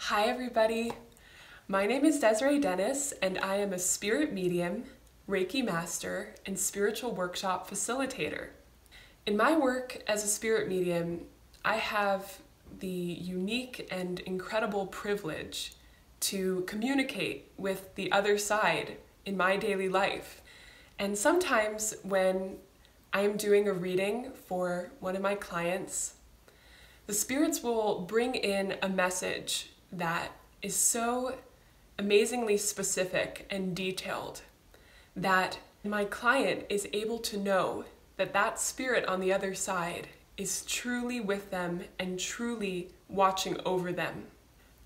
Hi everybody, my name is Desiree Dennis and I am a spirit medium, Reiki master, and spiritual workshop facilitator. In my work as a spirit medium, I have the unique and incredible privilege to communicate with the other side in my daily life. And sometimes when I am doing a reading for one of my clients, the spirits will bring in a message that is so amazingly specific and detailed that my client is able to know that that spirit on the other side is truly with them and truly watching over them.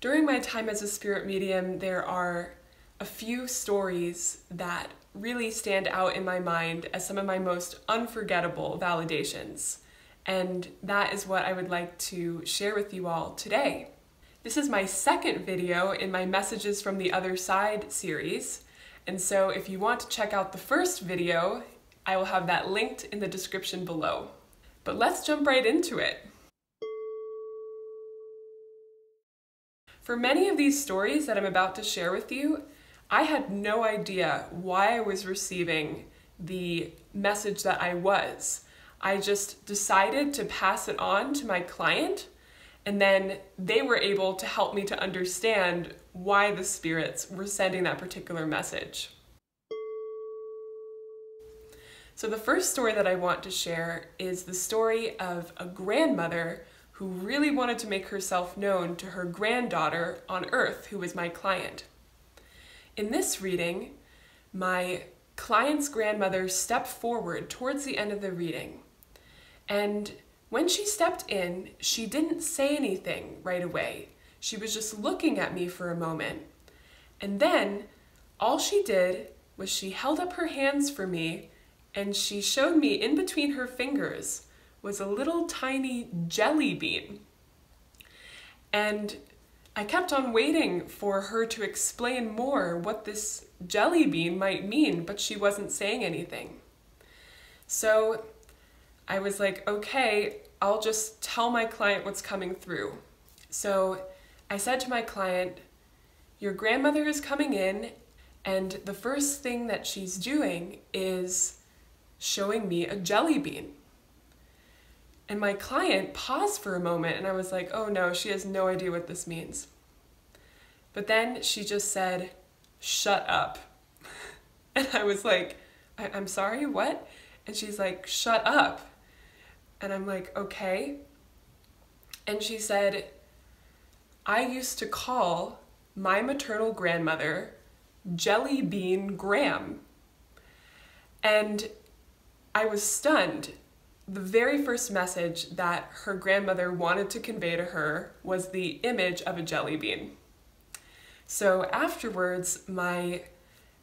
During my time as a spirit medium, there are a few stories that really stand out in my mind as some of my most unforgettable validations. And that is what I would like to share with you all today. This is my second video in my Messages from the Other Side series. And so if you want to check out the first video, I will have that linked in the description below. But let's jump right into it. For many of these stories that I'm about to share with you, I had no idea why I was receiving the message that I was. I just decided to pass it on to my client, and then they were able to help me to understand why the spirits were sending that particular message. So the first story that I want to share is the story of a grandmother who really wanted to make herself known to her granddaughter on Earth, who was my client. In this reading, my client's grandmother stepped forward towards the end of the reading, and when she stepped in, she didn't say anything right away. She was just looking at me for a moment. And then all she did was she held up her hands for me and she showed me in between her fingers was a little tiny jelly bean. And I kept on waiting for her to explain more what this jelly bean might mean, but she wasn't saying anything. So I was like, okay, I'll just tell my client what's coming through. So I said to my client, your grandmother is coming in, and the first thing that she's doing is showing me a jelly bean. And my client paused for a moment, and I was like, oh no, she has no idea what this means. But then she just said, shut up. And I was like, I'm sorry, what? And she's like, shut up. And I'm like, okay. And she said, I used to call my maternal grandmother Jelly Bean Graham. And I was stunned. The very first message that her grandmother wanted to convey to her was the image of a jelly bean. So afterwards, my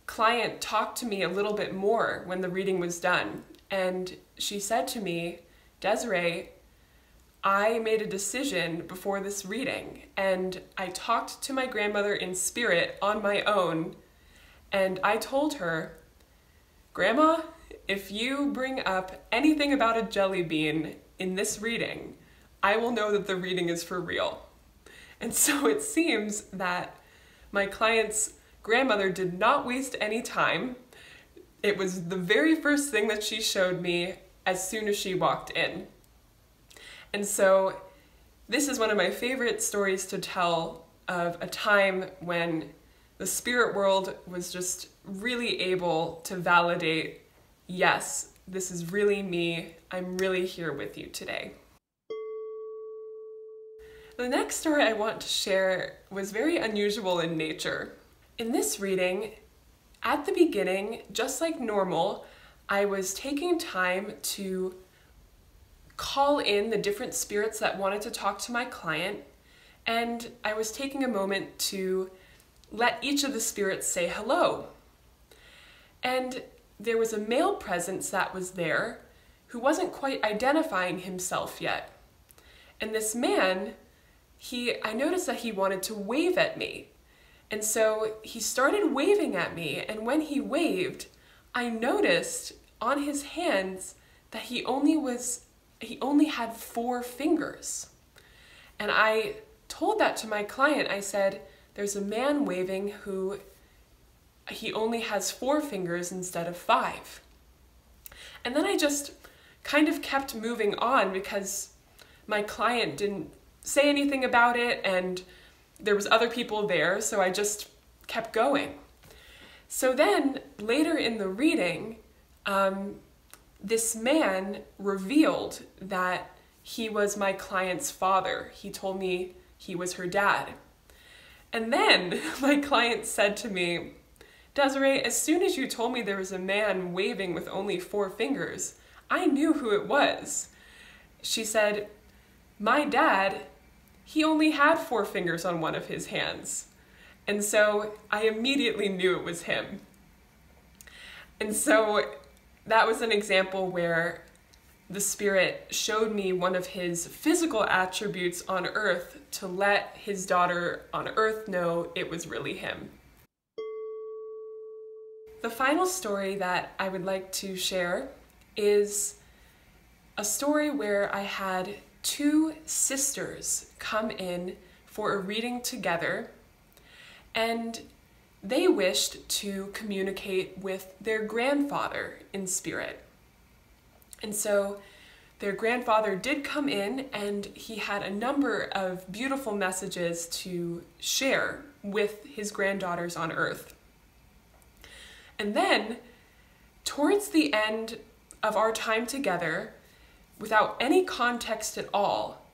client talked to me a little bit more when the reading was done. And she said to me, Desiree, I made a decision before this reading, and I talked to my grandmother in spirit on my own, and I told her, Grandma, if you bring up anything about a jelly bean in this reading, I will know that the reading is for real. And so it seems that my client's grandmother did not waste any time. It was the very first thing that she showed me as soon as she walked in. And so this is one of my favorite stories to tell of a time when the spirit world was just really able to validate, yes, this is really me. I'm really here with you today. The next story I want to share was very unusual in nature. In this reading, at the beginning, just like normal, I was taking time to call in the different spirits that wanted to talk to my client, and I was taking a moment to let each of the spirits say hello. And there was a male presence that was there who wasn't quite identifying himself yet. And this man, I noticed that he wanted to wave at me. And so he started waving at me, and when he waved, I noticed on his hands that he only had 4 fingers. And I told that to my client, I said, there's a man waving who he only has 4 fingers instead of 5. And then I just kind of kept moving on because my client didn't say anything about it and there was other people there, so I just kept going. So then later in the reading, this man revealed that he was my client's father. He told me he was her dad. And then my client said to me, Desiree, as soon as you told me there was a man waving with only 4 fingers, I knew who it was. She said, my dad, he only had 4 fingers on one of his hands. And so I immediately knew it was him. And so that was an example where the Spirit showed me one of his physical attributes on earth to let his daughter on earth know it was really him. The final story that I would like to share is a story where I had 2 sisters come in for a reading together, and they wished to communicate with their grandfather in spirit. And so their grandfather did come in, and he had a number of beautiful messages to share with his granddaughters on earth. And then, towards the end of our time together, without any context at all,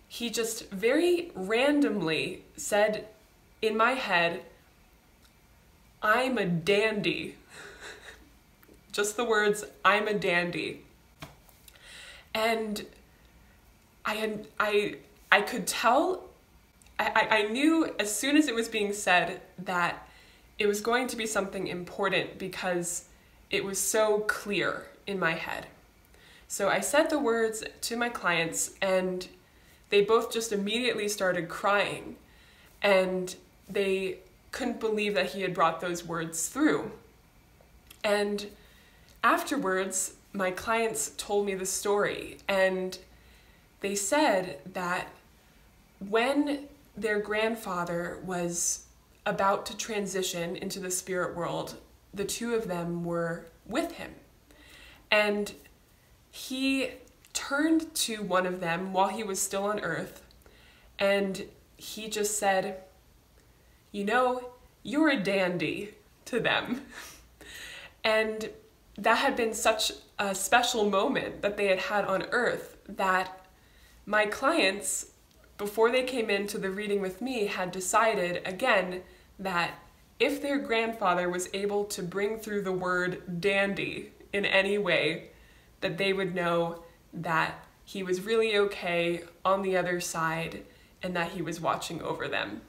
he just very randomly said in my head, I'm a dandy. Just the words, I'm a dandy. And I could tell, I knew as soon as it was being said that it was going to be something important because it was so clear in my head. So I said the words to my clients and they both just immediately started crying, and they couldn't believe that he had brought those words through. And afterwards, my clients told me the story, and they said that when their grandfather was about to transition into the spirit world, the 2 of them were with him. And he turned to one of them while he was still on earth, and he just said, you know, you're a dandy to them. And that had been such a special moment that they had had on earth that my clients, before they came into the reading with me, had decided again that if their grandfather was able to bring through the word dandy in any way, that they would know that he was really okay on the other side and that he was watching over them.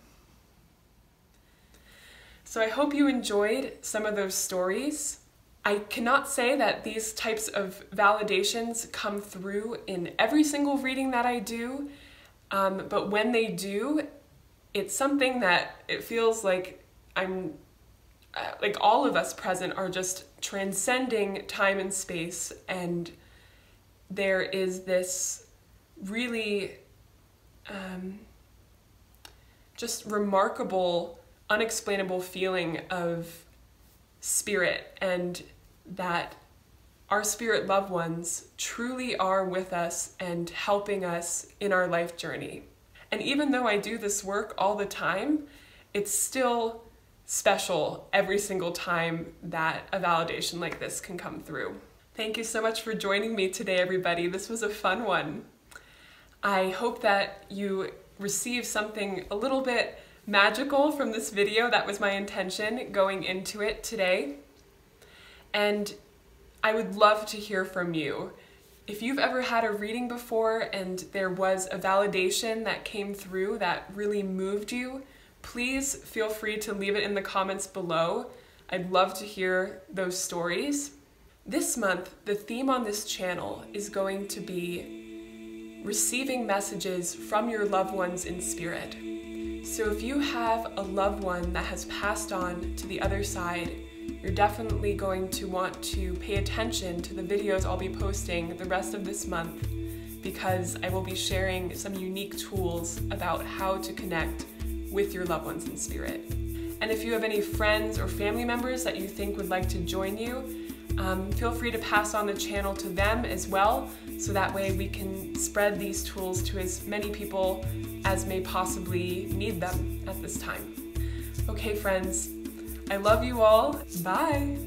So I hope you enjoyed some of those stories. I cannot say that these types of validations come through in every single reading that I do, but when they do, it's something that it feels like like all of us present are just transcending time and space, and there is this really just remarkable, unexplainable feeling of spirit, and that our spirit loved ones truly are with us and helping us in our life journey. And even though I do this work all the time, it's still special every single time that a validation like this can come through. Thank you so much for joining me today, everybody. This was a fun one. I hope that you receive something a little bit magical from this video. That was my intention going into it today. And I would love to hear from you. If you've ever had a reading before and there was a validation that came through that really moved you, please feel free to leave it in the comments below. I'd love to hear those stories. This month, the theme on this channel is going to be receiving messages from your loved ones in spirit. So if you have a loved one that has passed on to the other side, you're definitely going to want to pay attention to the videos I'll be posting the rest of this month, because because I will be sharing some unique tools about how to connect with your loved ones in spirit. And if you have any friends or family members that you think would like to join you, feel free to pass on the channel to them as well, so that way we can spread these tools to as many people as may possibly need them at this time. Okay, friends, I love you all. Bye.